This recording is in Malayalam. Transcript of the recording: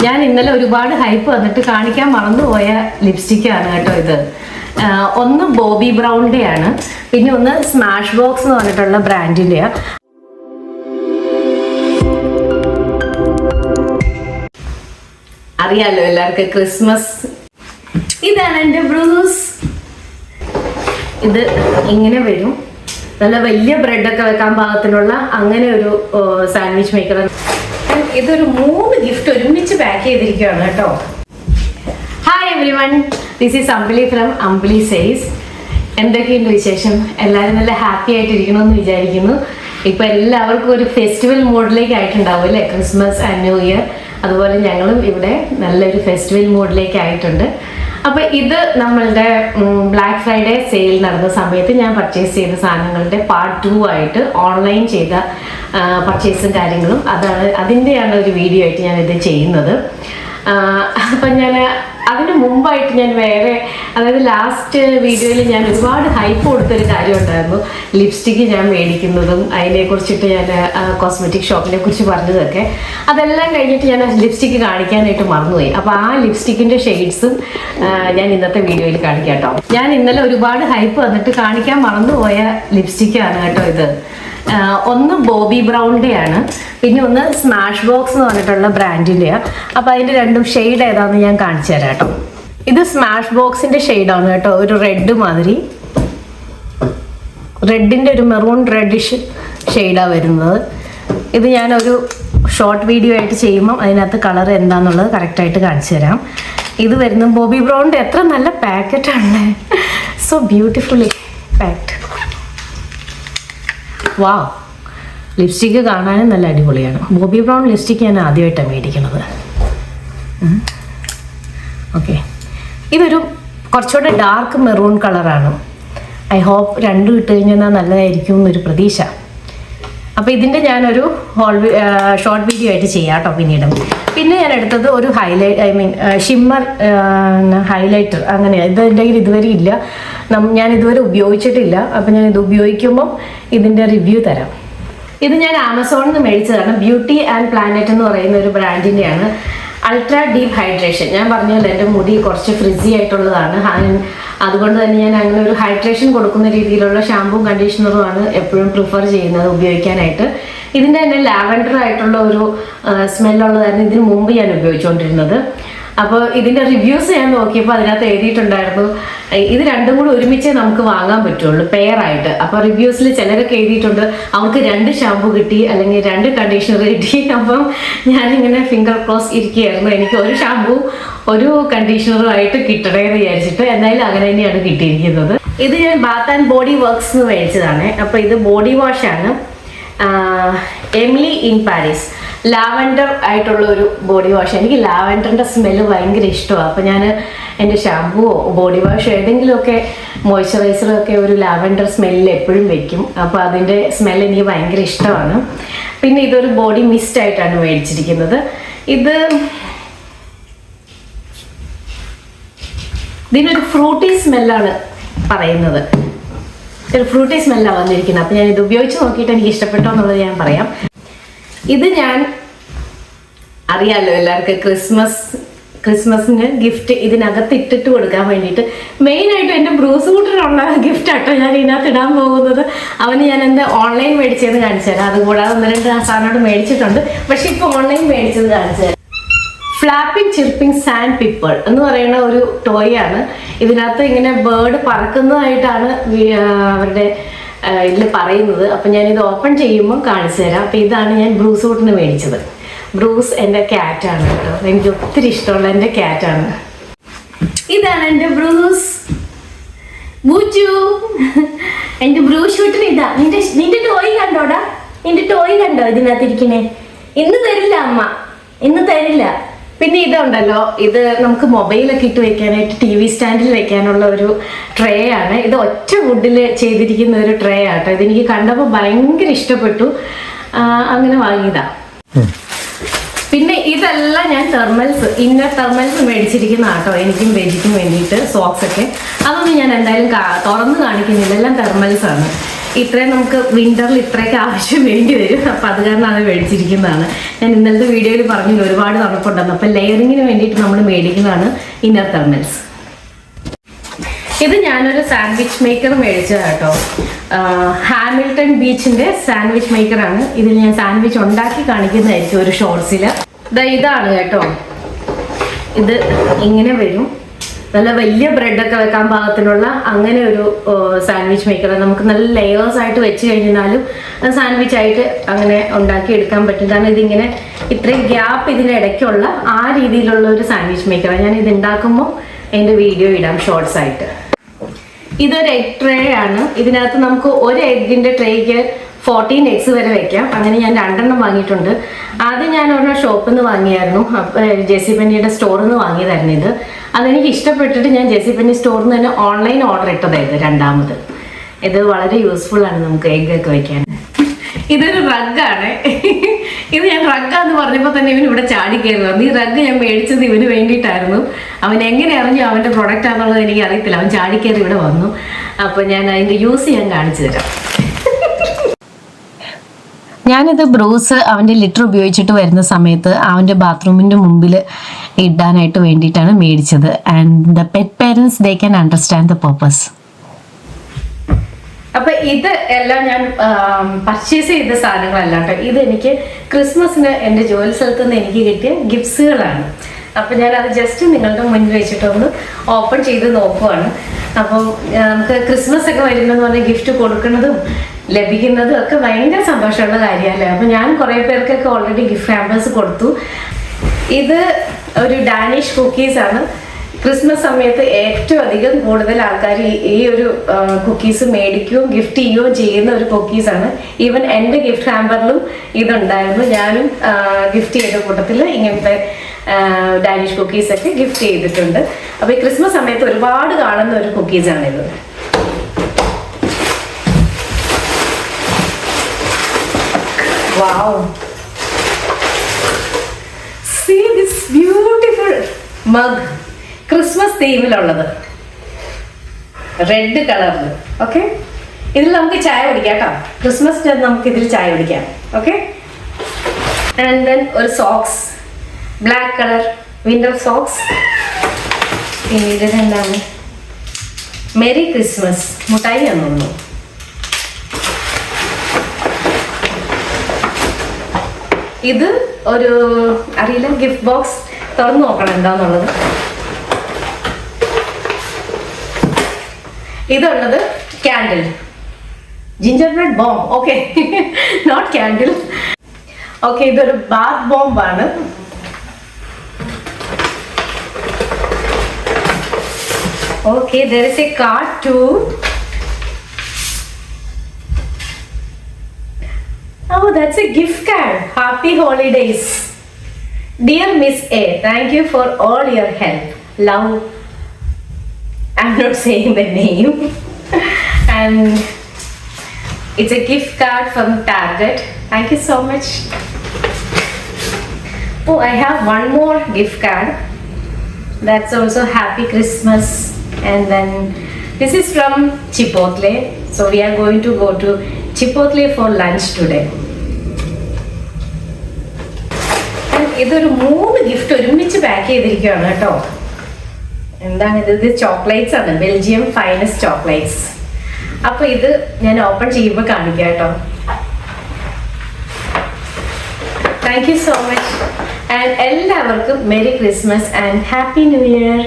ഞാൻ ഇന്നലെ ഒരുപാട് ഹൈപ്പ് വന്നിട്ട് കാണിക്കാൻ മറന്നുപോയ ലിപ്സ്റ്റിക്കാണ് കേട്ടോ ഇത്. ഒന്ന് ബോബി ബ്രൗണിന്റെ ആണ്, പിന്നെ ഒന്ന് സ്മാഷ് ബോക്സ് എന്ന് പറഞ്ഞിട്ടുള്ള ബ്രാൻഡിന്റെയാ. അറിയാലോ എല്ലാവർക്കും ക്രിസ്മസ്. ഇതാണ് എൻ്റെ ബ്രൂസ്. ഇത് ഇങ്ങനെ വരും, നല്ല വലിയ ബ്രെഡൊക്കെ വെക്കാൻ പാകത്തിനുള്ള അങ്ങനെ ഒരു സാൻഡ്വിച്ച് മേക്കർ. ഇതൊരു 3 ഗിഫ്റ്റ് ഒരുമിച്ച് പാക്ക് ചെയ്തിരിക്കുകയാണ് കേട്ടോ. Hi everyone, this is Ambili from Ambili says. എന്തൊക്കെയുണ്ട് വിശേഷം? എല്ലാവരും നല്ല ഹാപ്പി ആയിട്ടിരിക്കണമെന്ന് വിചാരിക്കുന്നു. ഇപ്പം എല്ലാവർക്കും ഒരു ഫെസ്റ്റിവൽ മൂഡിലേക്ക് ആയിട്ടുണ്ടാവും അല്ലേ, ക്രിസ്മസ് ആൻഡ് ന്യൂ ഇയർ. അതുപോലെ ഞങ്ങളും ഇവിടെ നല്ലൊരു ഫെസ്റ്റിവൽ മൂഡിലേക്ക് ആയിട്ടുണ്ട്. അപ്പോൾ ഇത് നമ്മളുടെ ബ്ലാക്ക് ഫ്രൈഡേ സെയിൽ നടന്ന സമയത്ത് ഞാൻ പർച്ചേസ് ചെയ്ത സാധനങ്ങളുടെ പാർട്ട് 2 ആയിട്ട് ഓൺലൈൻ ചെയ്ത പർച്ചേസും കാര്യങ്ങളും അതിൻ്റെയാണ് ഒരു വീഡിയോ ആയിട്ട് ഞാൻ ഇത് ചെയ്യുന്നത്. അപ്പം ഞാൻ അതിന് മുമ്പായിട്ട് ഞാൻ വേറെ, അതായത് ലാസ്റ്റ് വീഡിയോയിൽ ഞാൻ ഒരുപാട് ഹൈപ്പ് കൊടുത്തൊരു കാര്യം ഉണ്ടായിരുന്നു, ലിപ്സ്റ്റിക്ക് ഞാൻ മേടിക്കുന്നതും അതിനെക്കുറിച്ചിട്ട് ഞാൻ കോസ്മെറ്റിക് ഷോപ്പിനെ കുറിച്ച് പറഞ്ഞതൊക്കെ. അതെല്ലാം കഴിഞ്ഞിട്ട് ഞാൻ ലിപ്സ്റ്റിക്ക് കാണിക്കാനായിട്ട് മറന്നുപോയി. അപ്പോൾ ആ ലിപ്സ്റ്റിക്കിൻ്റെ ഷെയ്ഡ്സും ഞാൻ ഇന്നത്തെ വീഡിയോയിൽ കാണിക്കാം കേട്ടോ. ഞാൻ ഇന്നലെ ഒരുപാട് ഹൈപ്പ് വന്നിട്ട് കാണിക്കാൻ മറന്നുപോയ ലിപ്സ്റ്റിക്കാണ് കേട്ടോ ഇത്. ഒന്ന് ബോബി ബ്രൗണിന്റെ ആണ്, പിന്നെ ഒന്ന് സ്മാഷ് ബോക്സ് എന്ന് പറഞ്ഞിട്ടുള്ള ബ്രാൻഡിന്റെയാ. അപ്പൊ അതിന്റെ രണ്ടും ഷെയ്ഡ് ഏതാന്ന് ഞാൻ കാണിച്ചു തരാം കേട്ടോ. ഇത് സ്മാഷ് ബോക്സിന്റെ ഷെയ്ഡാണ് കേട്ടോ, ഒരു റെഡ് മാതിരി, റെഡിന്റെ ഒരു മെറൂൺ റെഡിഷ് ഷെയ്ഡാ വരുന്നത്. ഇത് ഞാനൊരു ഷോർട്ട് വീഡിയോ ആയിട്ട് ചെയ്യുമ്പം അതിനകത്ത് കളർ എന്താന്നുള്ളത് കറക്റ്റായിട്ട് കാണിച്ചു തരാം. ഇത് വരുന്ന ബോബി ബ്രൗണിന്റെ എത്ര നല്ല പാക്കറ്റാണ്, സോ ബ്യൂട്ടിഫുള്ളി പാക്ഡ്. വാവ്, ലിപ്സ്റ്റിക്ക് കാണാനും നല്ല അടിപൊളിയാണ്. ബോബി ബ്രൗൺ ലിപ്സ്റ്റിക്ക് ഞാൻ ആദ്യമായിട്ടാണ് മേടിക്കുന്നത്. ഓക്കെ, ഇതൊരു കുറച്ചുകൂടെ ഡാർക്ക് മെറൂൺ കളറാണ്. ഐ ഹോപ്പ് രണ്ടും ഇട്ട് കഴിഞ്ഞാൽ നല്ലതായിരിക്കും എന്നൊരു പ്രതീക്ഷ. അപ്പോൾ ഇതിൻ്റെ ഞാനൊരു ഷോർട്ട് വീഡിയോ ആയിട്ട് ചെയ്യാം കേട്ടോ പിന്നീട്. പിന്നെ ഞാൻ എടുത്തത് ഒരു ഷിമ്മർ ഹൈലൈറ്റർ. അങ്ങനെയാണ് ഇത് എൻ്റെ കയ്യിൽ ഇതുവരെ ഇല്ല, ഞാൻ ഇതുവരെ ഉപയോഗിച്ചിട്ടില്ല. അപ്പം ഞാൻ ഇത് ഉപയോഗിക്കുമ്പം ഇതിൻ്റെ റിവ്യൂ തരാം. ഇത് ഞാൻ ആമസോണിൽ നിന്ന് മേടിച്ചതാണ്. ബ്യൂട്ടി ആൻഡ് പ്ലാനറ്റ് എന്ന് പറയുന്ന ഒരു ബ്രാൻഡിൻ്റെയാണ്. Ultra deep hydration. ഞാൻ പറഞ്ഞല്ലോ എൻ്റെ മുടി കുറച്ച് ഫ്രിസി ആയിട്ടുള്ളതാണ്, അതുകൊണ്ട് തന്നെ ഞാൻ അങ്ങനെ ഒരു ഹൈഡ്രേഷൻ കൊടുക്കുന്ന രീതിയിലുള്ള ഷാമ്പും കണ്ടീഷണറുമാണ് എപ്പോഴും പ്രിഫർ ചെയ്യുന്നത് ഉപയോഗിക്കാനായിട്ട്. ഇതിൻ്റെ തന്നെ ലാവൻഡർ ആയിട്ടുള്ള ഒരു സ്മെല്ലുള്ളതായിരുന്നു ഇതിന് മുമ്പ് ഞാൻ ഉപയോഗിച്ചുകൊണ്ടിരുന്നത്. അപ്പോൾ ഇതിൻ്റെ റിവ്യൂസ് ഞാൻ നോക്കിയപ്പോൾ അതിനകത്ത് എഴുതിയിട്ടുണ്ടായിരുന്നു ഇത് രണ്ടും കൂടി ഒരുമിച്ചേ നമുക്ക് വാങ്ങാൻ പറ്റുള്ളൂ, പെയറായിട്ട്. അപ്പോൾ റിവ്യൂസിൽ ചിലരൊക്കെ എഴുതിയിട്ടുണ്ട് അവർക്ക് 2 ഷാമ്പു കിട്ടി അല്ലെങ്കിൽ 2 കണ്ടീഷണർ കിട്ടി. അപ്പം ഞാനിങ്ങനെ ഫിംഗർ ക്രോസ് ഇരിക്കുകയായിരുന്നു, എനിക്ക് ഒരു ഷാമ്പു ഒരു കണ്ടീഷണറുമായിട്ട് കിട്ടണേ എന്ന് വിചാരിച്ചിട്ട്. എന്തായാലും അങ്ങനെ തന്നെയാണ് കിട്ടിയിരിക്കുന്നത്. ഇത് ഞാൻ ബാത്ത് ആൻഡ് ബോഡി വർക്ക്സ് എന്ന് മേടിച്ചതാണ്. അപ്പോൾ ഇത് ബോഡി വാഷാണ്, എമിലി ഇൻ പാരീസ്. ലാവൻഡർ ആയിട്ടുള്ള ഒരു ബോഡി വാഷ്. എനിക്ക് ലാവൻഡറിൻ്റെ സ്മെല്ല് ഭയങ്കര ഇഷ്ടമാണ്. അപ്പോൾ ഞാൻ എൻ്റെ ഷാമ്പുവോ ബോഡി വാഷോ ഏതെങ്കിലുമൊക്കെ മോയ്സ്ചറൈസറോ ഒക്കെ ഒരു ലാവൻഡർ സ്മെല്ലിൽ എപ്പോഴും വെക്കും. അപ്പോൾ അതിൻ്റെ സ്മെല്ല് എനിക്ക് ഭയങ്കര ഇഷ്ടമാണ്. പിന്നെ ഇതൊരു ബോഡി മിസ്റ്റ് ആയിട്ടാണ് മേടിച്ചിരിക്കുന്നത്. ഇതിനൊരു ഫ്രൂട്ടി സ്മെല്ലാണ് പറയുന്നത്, ഒരു ഫ്രൂട്ടി സ്മെല്ലാണ് വന്നിരിക്കുന്നത്. അപ്പോൾ ഞാൻ ഇത് ഉപയോഗിച്ച് നോക്കിയിട്ട് എനിക്ക് ഇഷ്ടപ്പെട്ടോ എന്നുള്ളത് ഞാൻ പറയാം. ഇത് ഞാൻ അറിയാലോ എല്ലാവർക്കും ക്രിസ്മസിന് ഗിഫ്റ്റ് ഇതിനകത്ത് ഇട്ടിട്ട് കൊടുക്കാൻ വേണ്ടിയിട്ട് മെയിനായിട്ട് എൻ്റെ ബ്രൂസ് കൂട്ടറിനുള്ള ഗിഫ്റ്റ് ആട്ടോ ഞാൻ ഇതിനകത്ത് ഇടാൻ പോകുന്നത്. അവന് ഞാൻ എന്താ ഓൺലൈൻ മേടിച്ചതെന്ന് കാണിച്ചു തരാം. അതുകൂടാതെ 1-2 സാധനോട് മേടിച്ചിട്ടുണ്ട്, പക്ഷെ ഇപ്പോൾ ഓൺലൈൻ മേടിച്ചത് കാണിച്ചു തരാം. ഫ്ലാപ്പിംഗ് ചിർപ്പിംഗ് സാൻഡ് പിപ്പിൾ എന്ന് പറയുന്ന ഒരു ടോയ് ആണ്. ഇതിനകത്ത് ഇങ്ങനെ ബേർഡ് പറക്കുന്നതായിട്ടാണ് അവരുടെ ഇതിൽ പറയുന്നത്. അപ്പം ഞാനിത് ഓപ്പൺ ചെയ്യുമ്പോൾ കാണിച്ചു തരാം. അപ്പം ഇതാണ് ഞാൻ ബ്രൂസ് കൂട്ടിന് മേടിച്ചത്. ബ്രൂസ് എൻ്റെ ക്യാറ്റാണ് കേട്ടോ, എനിക്ക് ഒത്തിരി ഇഷ്ടമുള്ള എൻ്റെ ക്യാറ്റാണ്. ഇതാണ് എൻ്റെ ബ്രൂസ് ബൂച്ചു. എൻ്റെ ബ്രൂസ് ഷൂട്ടിന് ഇതാ. നിന്റെ ടോയ് കണ്ടോടാ, നിന്റെ ടോയ് കണ്ടോ ഇതിനകത്തിരിക്കണേ? ഇന്ന് തരില്ല അമ്മ, ഇന്ന് തരില്ല. പിന്നെ ഇതുണ്ടല്ലോ, ഇത് നമുക്ക് മൊബൈലൊക്കെ ഇട്ട് വെക്കാനായിട്ട് TV സ്റ്റാൻഡിൽ വെക്കാനുള്ള ഒരു ട്രേ ആണ്. ഇത് ഒറ്റ വുഡിൽ ചെയ്തിരിക്കുന്ന ഒരു ട്രേ ആട്ടോ. ഇതെനിക്ക് കണ്ടപ്പോൾ ഭയങ്കര ഇഷ്ടപ്പെട്ടു, അങ്ങനെ വാങ്ങിയതാ. പിന്നെ ഇതെല്ലാം ഞാൻ ഇന്നർ തെർമൽസ് മേടിച്ചിരിക്കുന്ന ആട്ടോ, എനിക്കും ബേജിക്കും വേണ്ടിയിട്ട് സോക്സ് ഒക്കെ. അതൊന്നും ഞാൻ എന്തായാലും തുറന്ന് കാണിക്കുന്നില്ല, എല്ലാം തെർമൽസ് ആണ്. ഇത്രയും നമുക്ക് വിന്ററിൽ ഇത്രയൊക്കെ ആവശ്യം വേണ്ടി വരും. അപ്പം അത് കാരണം അത് മേടിച്ചിരിക്കുന്നതാണ്. ഞാൻ ഇന്നലത്തെ വീഡിയോയിൽ പറഞ്ഞില്ല ഒരുപാട് തണുപ്പുണ്ടെന്ന്. അപ്പം ലെയറിങ്ങിന് വേണ്ടിയിട്ട് നമ്മൾ മേടിക്കുന്നതാണ് ഇന്നർ തെർമൽസ്. ഇത് ഞാനൊരു സാൻഡ്വിച്ച് മേക്കർ മേടിച്ചതാണ് കേട്ടോ. ഹാമിൽട്ടൺ ബീച്ചിന്റെ സാൻഡ്വിച്ച് മേക്കറാണ്. ഇതിൽ ഞാൻ സാൻഡ്വിച്ച് ഉണ്ടാക്കി കാണിക്കുന്നതായിരിക്കും ഒരു ഷോർട്സിൽ. ഇതാണ് കേട്ടോ. ഇത് ഇങ്ങനെ വരും. നല്ല വലിയ ബ്രെഡൊക്കെ വെക്കാൻ പാകത്തിനുള്ള അങ്ങനെ ഒരു സാൻഡ്വിച്ച് മേക്കർ. നമുക്ക് നല്ല ലെയേഴ്സ് ആയിട്ട് വെച്ച് കഴിഞ്ഞാലും സാൻഡ്വിച്ച് ആയിട്ട് അങ്ങനെ ഉണ്ടാക്കിയെടുക്കാൻ പറ്റും. കാരണം ഇതിങ്ങനെ ഇത്രയും ഗ്യാപ്പ് ഇതിനിടയ്ക്കുള്ള ആ രീതിയിലുള്ള ഒരു സാൻഡ്വിച്ച് മേക്കറാണ്. ഞാൻ ഇത് ഉണ്ടാക്കുമ്പോൾ എൻ്റെ വീഡിയോ ഇടാം ഷോർട്സ് ആയിട്ട്. ഇതൊരു എഗ് ട്രേ ആണ്. ഇതിനകത്ത് നമുക്ക് ഒരു എഗ്ഗിൻ്റെ ട്രേക്ക് 14 eggs വരെ വെക്കാം. അങ്ങനെ ഞാൻ 2 എണ്ണം വാങ്ങിയിട്ടുണ്ട്. ആദ്യം ഞാൻ ഒരെണ്ണം ഷോപ്പിൽ നിന്ന് വാങ്ങിയായിരുന്നു. ജെസി പെന്നിയുടെ സ്റ്റോറിൽ നിന്ന് വാങ്ങിയതായിരുന്നു ഇത്. അതെനിക്ക് ഇഷ്ടപ്പെട്ടിട്ട് ഞാൻ ജെസി പെന്നി സ്റ്റോറിൽ നിന്ന് തന്നെ ഓൺലൈൻ ഓർഡർ ഇട്ടതായിരുന്നു രണ്ടാമത്. ഇത് വളരെ യൂസ്ഫുൾ ആണ് നമുക്ക് എഗ് ഒക്കെ വെക്കാൻ. ഇതൊരു റഗ്ഗാണ്. ഇത് ഞാൻ റഗ്ഗാന്ന് പറഞ്ഞപ്പോൾ തന്നെ ഇവന് ഇവിടെ ചാടി കയറി വന്നു. ഈ റഗ്ഗ് ഞാൻ മേടിച്ചത് ഇവന് വേണ്ടിയിട്ടായിരുന്നു. അവൻ എങ്ങനെ അറിഞ്ഞു അവൻ്റെ പ്രൊഡക്റ്റ് ആണെന്നുള്ളത് എനിക്ക് അറിയത്തില്ല. അവൻ ചാടി കയറി ഇവിടെ വന്നു. അപ്പോൾ ഞാൻ അതിൻ്റെ യൂസ് ഞാൻ കാണിച്ചു തരാം. ഞാനിത് ബ്രൂസ് അവൻ്റെ ലിറ്റർ ഉപയോഗിച്ചിട്ട് വരുന്ന സമയത്ത് അവൻ്റെ ബാത്റൂമിൻ്റെ മുമ്പിൽ ഇടാനായിട്ട് വേണ്ടിയിട്ടാണ് മേടിച്ചത്. And the pet parents they can understand the purpose. അപ്പൊ ഇത് എല്ലാം ഞാൻ പർച്ചേസ് ചെയ്ത സാധനങ്ങളല്ല കേട്ടോ. ഇത് എനിക്ക് ക്രിസ്മസിന് എൻ്റെ ജോലി സ്ഥലത്ത് നിന്ന് എനിക്ക് കിട്ടിയ ഗിഫ്റ്റ്സുകളാണ്. അപ്പം ഞാനത് ജസ്റ്റ് നിങ്ങളുടെ മുന്നിൽ വെച്ചിട്ടൊന്ന് ഓപ്പൺ ചെയ്ത് നോക്കുവാണ്. അപ്പം നമുക്ക് ക്രിസ്മസ് ഒക്കെ വരുന്നതെന്ന് പറഞ്ഞാൽ ഗിഫ്റ്റ് കൊടുക്കുന്നതും ലഭിക്കുന്നതും ഒക്കെ ഭയങ്കര സന്തോഷമുള്ള കാര്യമല്ലേ. അപ്പം ഞാൻ കുറേ പേർക്കൊക്കെ ഓൾറെഡി ഗിഫ്റ്റ് ഹാമ്പേഴ്സ് കൊടുത്തു. ഇത് ഒരു ഡാനിഷ് കുക്കീസാണ്. ക്രിസ്മസ് സമയത്ത് ഏറ്റവും അധികം കൂടുതൽ ആൾക്കാർ ഈ ഒരു കുക്കീസ് മേടിക്കുകയും ഗിഫ്റ്റ് ചെയ്യുകയും ചെയ്യുന്ന ഒരു കുക്കീസാണ്. ഈവൻ എൻ്റെ ഗിഫ്റ്റ് ഹാമ്പറിലും ഇതുണ്ടായിരുന്നു. ഞാനും ഗിഫ്റ്റ് ചെയ്ത കൂട്ടത്തിൽ ഇങ്ങനത്തെ ഡാനിഷ് കുക്കീസൊക്കെ ഗിഫ്റ്റ് ചെയ്തിട്ടുണ്ട്. അപ്പോൾ ഈ ക്രിസ്മസ് സമയത്ത് ഒരുപാട് കാണുന്ന ഒരു കുക്കീസാണിത്. Wow, see this beautiful mug. Christmas തീമിലുള്ളത് റെഡ് കളറിൽ. ഓക്കെ, ഇതിൽ നമുക്ക് ചായ കുടിക്കാം കേട്ടോ. ക്രിസ്മസ് നമുക്ക് ഇതിൽ ചായ കുടിക്കാം. ഓക്കെ, ആൻഡ് ദെൻ ഒരു socks, black colour winter socks. പിന്നീട് എന്താണ്, മെരി ക്രിസ്മസ് മുട്ടായി എന്ന് തോന്നുന്നു. ഇത് ഒരു അറിയില്ല, ഗിഫ്റ്റ് ബോക്സ് തുറന്നു നോക്കണം എന്താന്നുള്ളത്. ഇതുള്ളത് candle, gingerbread bomb. Okay, not candle. Okay, ഇതൊരു ബാത്ത് ബോംബാണ്. Okay, there is a card too. Oh, that's a gift card. Happy holidays. Dear Miss A, thank you for all your help. Love. I'm not saying the name. And it's a gift card from Target. Thank you so much. Oh, I have one more gift card. That's also Happy Christmas. And then this is from Chipotle. So we are going to go to Chipotle for lunch today. And ഇതൊരു 3 ഗിഫ്റ്റ് ഒരുമിച്ച് പാക്ക് ചെയ്തിരിക്കുകയാണ് കേട്ടോ. എന്താണ് ഇത്? ഇത് ചോക്ലേറ്റ്സ് ആണ്, ബെൽജിയം ഫൈനസ്റ്റ് ചോക്ലേറ്റ്സ്. അപ്പൊ ഇത് ഞാൻ ഓപ്പൺ ചെയ്യുമ്പോൾ കാണിക്കാം കേട്ടോ. Thank you so much. And എല്ലാവർക്കും merry Christmas and happy new year.